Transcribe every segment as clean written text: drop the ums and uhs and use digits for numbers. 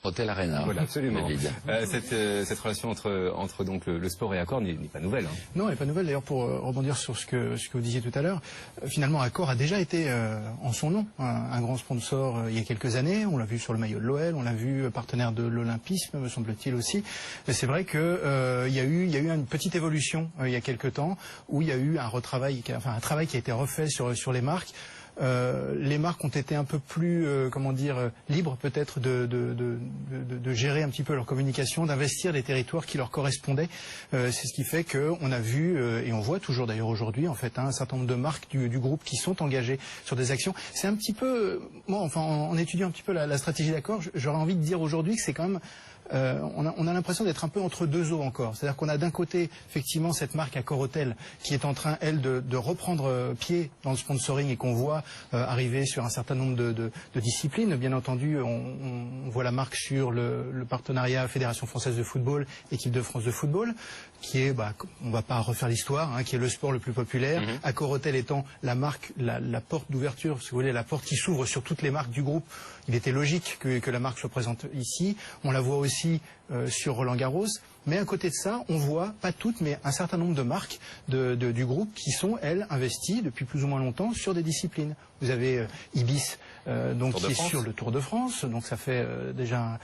Acrotel Arena. Voilà, absolument. Cette relation entre donc le sport et Accor n'est pas nouvelle. Hein. Non, elle n'est pas nouvelle. D'ailleurs, pour rebondir sur ce que vous disiez tout à l'heure, finalement, Accor a déjà été en son nom un grand sponsor il y a quelques années. On l'a vu sur le maillot de l'OL, on l'a vu partenaire de l'Olympisme, me semble-t-il aussi. Mais c'est vrai que il y a eu une petite évolution il y a quelques temps où il y a eu un travail qui a été refait sur les marques. Les marques ont été un peu plus, libres peut-être de gérer un petit peu leur communication, d'investir les territoires qui leur correspondaient. C'est ce qui fait qu'on a vu, et on voit toujours d'ailleurs aujourd'hui, en fait, un certain nombre de marques du groupe qui sont engagées sur des actions. C'est un petit peu, en étudiant un petit peu la stratégie d'Accor, j'aurais envie de dire aujourd'hui que c'est quand même on a l'impression d'être un peu entre deux eaux encore. C'est-à-dire qu'on a d'un côté, effectivement, cette marque Accor Hotel qui est en train, elle, de reprendre pied dans le sponsoring et qu'on voit arriver sur un certain nombre de disciplines. Bien entendu, on voit la marque sur le partenariat Fédération Française de Football, Équipe de France de Football, qui est, on va pas refaire l'histoire, qui est le sport le plus populaire. Accor Hotel étant la marque, la porte d'ouverture, si vous voulez, la porte qui s'ouvre sur toutes les marques du groupe. Il était logique que la marque soit présente ici. On la voit aussi sur Roland-Garros. Mais à côté de ça, on voit, pas toutes, mais un certain nombre de marques du groupe qui sont, elles, investies depuis plus ou moins longtemps sur des disciplines. Vous avez Ibis, qui est sur le Tour de France, donc ça fait déjà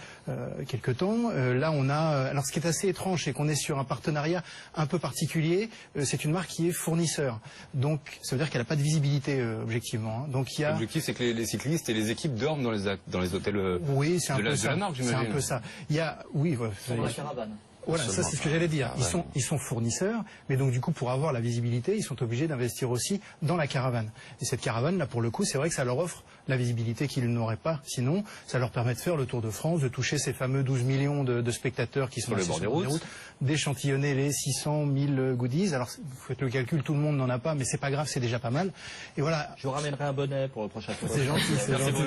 quelques temps. Là, on a... Alors, ce qui est assez étrange, c'est qu'on est sur un partenariat un peu particulier. C'est une marque qui est fournisseur. Donc, ça veut dire qu'elle n'a pas de visibilité, objectivement. Donc, il y a... L'objectif, c'est que les cyclistes et les équipes dorment dans les hôtels oui, c'est un peu ça. de la marque, j'imagine. C'est un peu ça. Il y a... Oui, voilà. Dans la caravane. Voilà, ça c'est ce que j'allais dire. Ils sont fournisseurs, mais donc du coup pour avoir la visibilité, ils sont obligés d'investir aussi dans la caravane. Et cette caravane là, pour le coup, c'est vrai que ça leur offre la visibilité qu'ils n'auraient pas sinon. Ça leur permet de faire le Tour de France, de toucher ces fameux 12 millions de spectateurs qui sont sur le bord des routes, d'échantillonner les 600 000 goodies. Alors vous faites le calcul, tout le monde n'en a pas, mais c'est pas grave, c'est déjà pas mal. Et voilà. Je vous ramènerai un bonnet pour le prochain Tour. C'est gentil, c'est gentil.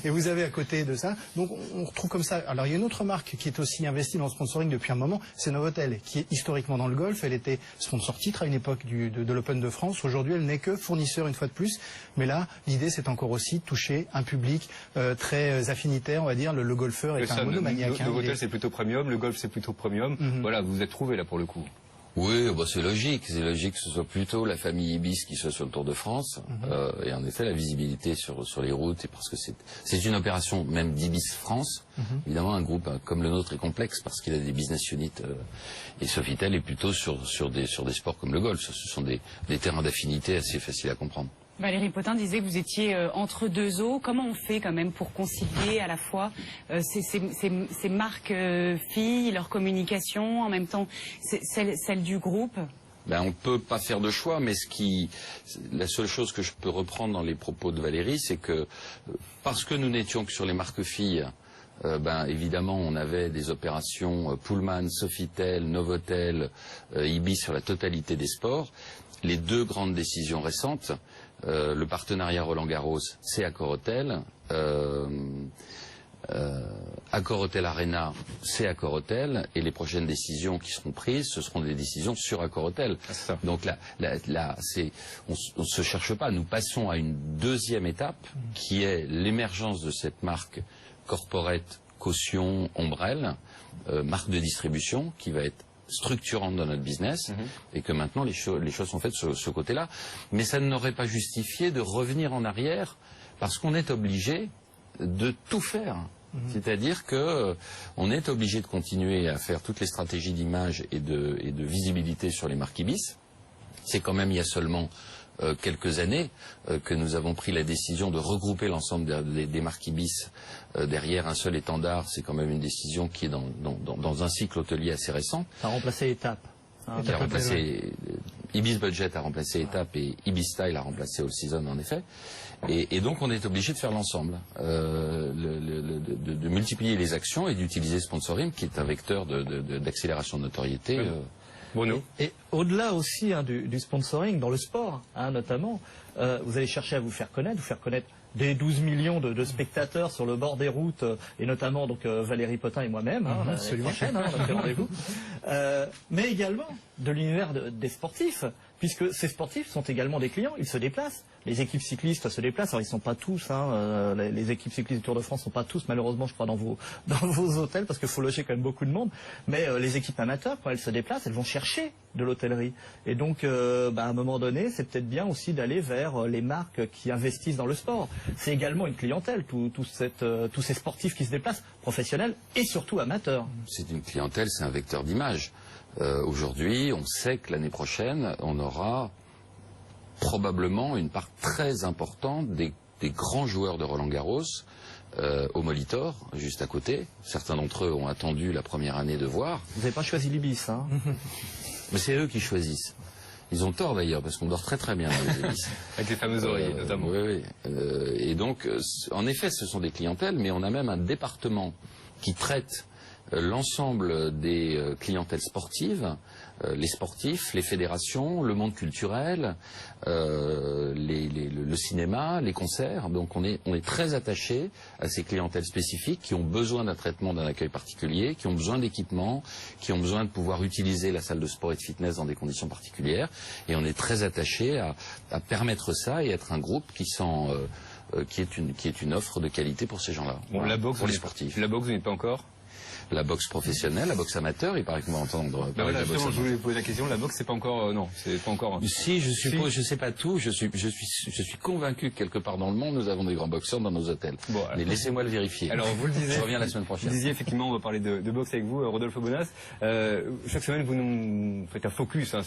Et vous avez à côté de ça, donc on retrouve comme ça. Alors il y a une autre marque qui est aussi investie dans le sponsoring depuis un moment. C'est Novotel, qui est historiquement dans le golf. Elle était sponsor titre à une époque de l'Open de France. Aujourd'hui, elle n'est que fournisseur une fois de plus. Mais là, l'idée, c'est encore aussi de toucher un public très affinitaire, on va dire. Le golfeur est un monomaniaque. Novotel, c'est plutôt premium. Le golf, c'est plutôt premium. Voilà, vous vous êtes trouvé là pour le coup. Oui, c'est logique. C'est logique que ce soit plutôt la famille Ibis qui soit sur le Tour de France. Et en effet, la visibilité sur les routes, et parce que c'est une opération même d'Ibis France. Évidemment, un groupe comme le nôtre est complexe parce qu'il a des business units. Et Sofitel est plutôt sur des sports comme le golf. Ce sont des terrains d'affinité assez faciles à comprendre. Valérie Potin disait que vous étiez entre deux eaux. Comment on fait quand même pour concilier à la fois ces marques filles, leur communication, en même temps celle du groupe? On ne peut pas faire de choix, mais la seule chose que je peux reprendre dans les propos de Valérie, c'est que parce que nous n'étions que sur les marques filles, évidemment, on avait des opérations Pullman, Sofitel, Novotel, Ibis sur la totalité des sports. Les deux grandes décisions récentes, le partenariat Roland-Garros, c'est Accor Hotel. Accor Hotel Arena, c'est Accor Hotel, et les prochaines décisions qui seront prises, ce seront des décisions sur Accor Hotel. Donc là, on ne se cherche pas. Nous passons à une deuxième étape, qui est l'émergence de cette marque corporate, caution, ombrelle, marque de distribution, qui va être structurante dans notre business, et que maintenant les choses sont faites sur ce côté-là. Mais ça n'aurait pas justifié de revenir en arrière, parce qu'on est obligé de tout faire. C'est-à-dire que on est obligé de continuer à faire toutes les stratégies d'image et de visibilité sur les marques Ibis. C'est quand même il y a seulement quelques années que nous avons pris la décision de regrouper l'ensemble des marques Ibis derrière un seul étendard. C'est quand même une décision qui est dans un cycle hôtelier assez récent. Ça a remplacé Étape. Ibis Budget a remplacé Étape et Ibis Style a remplacé All Season en effet. Et donc on est obligé de faire l'ensemble, de multiplier les actions et d'utiliser le sponsoring qui est un vecteur d'accélération de notoriété. Bruno. Et au-delà aussi du sponsoring, dans le sport notamment, vous allez chercher à vous faire connaître des 12 millions de spectateurs sur le bord des routes, et notamment donc Valérie Potin et moi-même, l'année prochaine, on a fait rendez-vous, mais également de l'univers des sportifs, puisque ces sportifs sont également des clients, ils se déplacent. Les équipes cyclistes se déplacent, alors ils ne sont pas tous, les équipes cyclistes du Tour de France ne sont pas tous malheureusement je crois dans vos hôtels parce qu'il faut loger quand même beaucoup de monde, mais les équipes amateurs quand elles se déplacent, elles vont chercher de l'hôtellerie. Et donc à un moment donné, c'est peut-être bien aussi d'aller vers les marques qui investissent dans le sport. C'est également une clientèle, tous ces sportifs qui se déplacent, professionnels et surtout amateurs. C'est une clientèle, c'est un vecteur d'image. Aujourd'hui, on sait que l'année prochaine, on aura probablement une part très importante des grands joueurs de Roland-Garros au Molitor, juste à côté. Certains d'entre eux ont attendu la première année de voir. Vous n'avez pas choisi l'Ibis, hein? Mais c'est eux qui choisissent. Ils ont tort d'ailleurs, parce qu'on dort très très bien dans les Ibis. Avec les fameuses oreillers, notamment. Oui. Et donc, en effet, ce sont des clientèles, mais on a même un département qui traite l'ensemble des clientèles sportives, les sportifs, les fédérations, le monde culturel, le cinéma, les concerts. Donc on est très attaché à ces clientèles spécifiques qui ont besoin d'un traitement, d'un accueil particulier, qui ont besoin d'équipements, qui ont besoin de pouvoir utiliser la salle de sport et de fitness dans des conditions particulières. Et on est très attaché à permettre ça et être un groupe qui est une offre de qualité pour ces gens-là. Bon, voilà, la boxe, pour les sportifs. La boxe, vous n'êtes pas encore? La boxe professionnelle, la boxe amateur, il paraît qu'on va entendre parler Voilà, de la boxe justement, je voulais amateur. poser la question. La boxe, c'est pas encore, non, c'est pas encore. Si, je suppose, je sais pas tout, je suis convaincu que quelque part dans le monde, nous avons des grands boxeurs dans nos hôtels. Bon, mais laissez-moi le vérifier. Alors, vous le disiez. Je reviens la semaine Vous prochaine. disiez effectivement, on va parler de boxe avec vous, Rodolphe Bonas. Chaque semaine, vous nous faites un focus sur